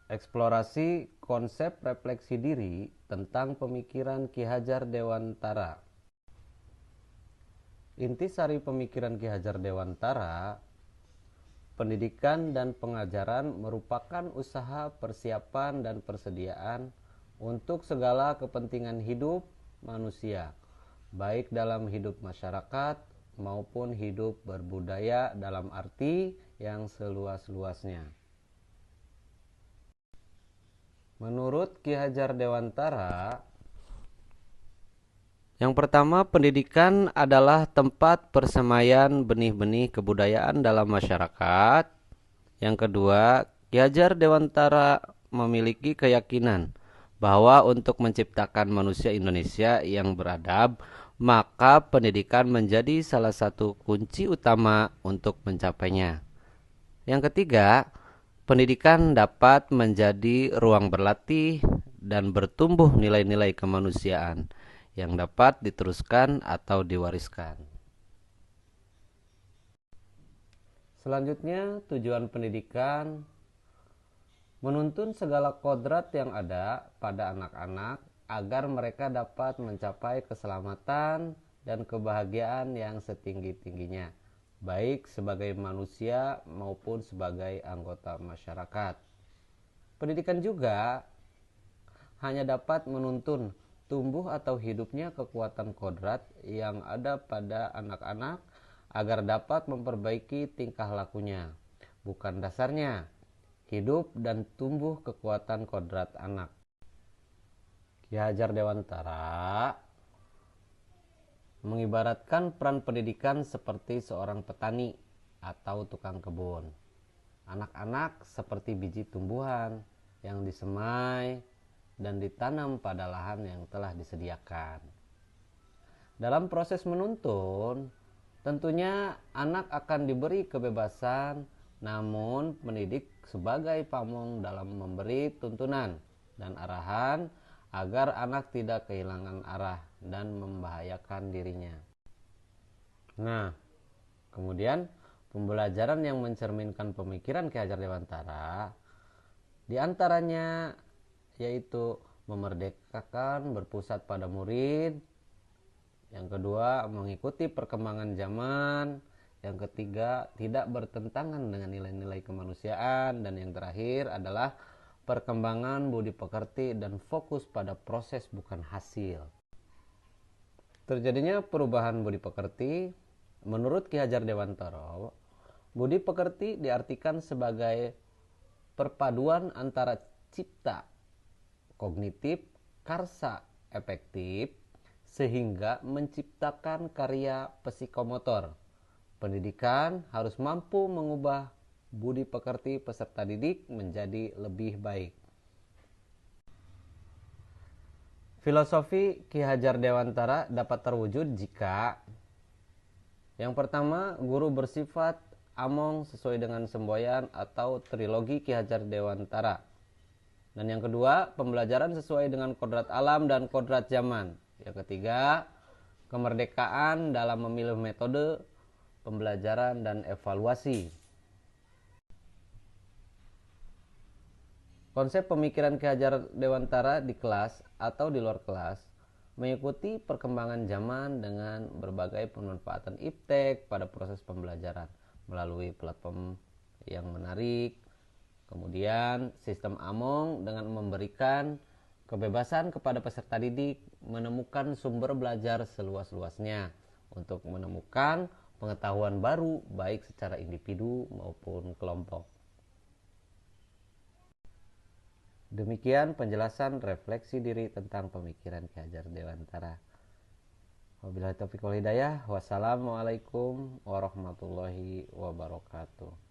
Eksplorasi konsep refleksi diri tentang pemikiran Ki Hajar Dewantara. Intisari pemikiran Ki Hajar Dewantara, pendidikan dan pengajaran merupakan usaha persiapan dan persediaan untuk segala kepentingan hidup manusia, baik dalam hidup masyarakat maupun hidup berbudaya dalam arti yang seluas-luasnya. Menurut Ki Hajar Dewantara, yang pertama, pendidikan adalah tempat persemaian benih-benih kebudayaan dalam masyarakat. Yang kedua, Ki Hajar Dewantara memiliki keyakinan bahwa untuk menciptakan manusia Indonesia yang beradab, maka pendidikan menjadi salah satu kunci utama untuk mencapainya. Yang ketiga, pendidikan dapat menjadi ruang berlatih dan bertumbuh nilai-nilai kemanusiaan yang dapat diteruskan atau diwariskan. Selanjutnya, tujuan pendidikan menuntun segala kodrat yang ada pada anak-anak agar mereka dapat mencapai keselamatan dan kebahagiaan yang setinggi-tingginya, baik sebagai manusia maupun sebagai anggota masyarakat. Pendidikan juga hanya dapat menuntun tumbuh atau hidupnya kekuatan kodrat yang ada pada anak-anak agar dapat memperbaiki tingkah lakunya, bukan dasarnya hidup dan tumbuh kekuatan kodrat anak. Ki Hajar Dewantara mengibaratkan peran pendidikan seperti seorang petani atau tukang kebun. Anak-anak seperti biji tumbuhan yang disemai dan ditanam pada lahan yang telah disediakan. Dalam proses menuntun, tentunya anak akan diberi kebebasan, namun pendidik sebagai pamong dalam memberi tuntunan dan arahan agar anak tidak kehilangan arah dan membahayakan dirinya. Nah, kemudian pembelajaran yang mencerminkan pemikiran Ki Hajar Dewantara di antaranya yaitu memerdekakan berpusat pada murid, yang kedua mengikuti perkembangan zaman, yang ketiga tidak bertentangan dengan nilai-nilai kemanusiaan, dan yang terakhir adalah perkembangan budi pekerti dan fokus pada proses bukan hasil. Terjadinya perubahan budi pekerti menurut Ki Hajar Dewantara, budi pekerti diartikan sebagai perpaduan antara cipta kognitif, karsa efektif, sehingga menciptakan karya psikomotor. Pendidikan harus mampu mengubah budi pekerti peserta didik menjadi lebih baik. Filosofi Ki Hajar Dewantara dapat terwujud jika yang pertama, guru bersifat among sesuai dengan semboyan atau trilogi Ki Hajar Dewantara. Dan yang kedua, pembelajaran sesuai dengan kodrat alam dan kodrat zaman. Yang ketiga, kemerdekaan dalam memilih metode pembelajaran dan evaluasi. Konsep pemikiran Ki Hajar Dewantara di kelas atau di luar kelas mengikuti perkembangan zaman dengan berbagai pemanfaatan iptek pada proses pembelajaran melalui platform yang menarik. Kemudian sistem Among dengan memberikan kebebasan kepada peserta didik menemukan sumber belajar seluas-luasnya untuk menemukan pengetahuan baru baik secara individu maupun kelompok. Demikian penjelasan refleksi diri tentang pemikiran Ki Hajar Dewantara. Wabillahi taufiq wal hidayah. Wassalamualaikum warahmatullahi wabarakatuh.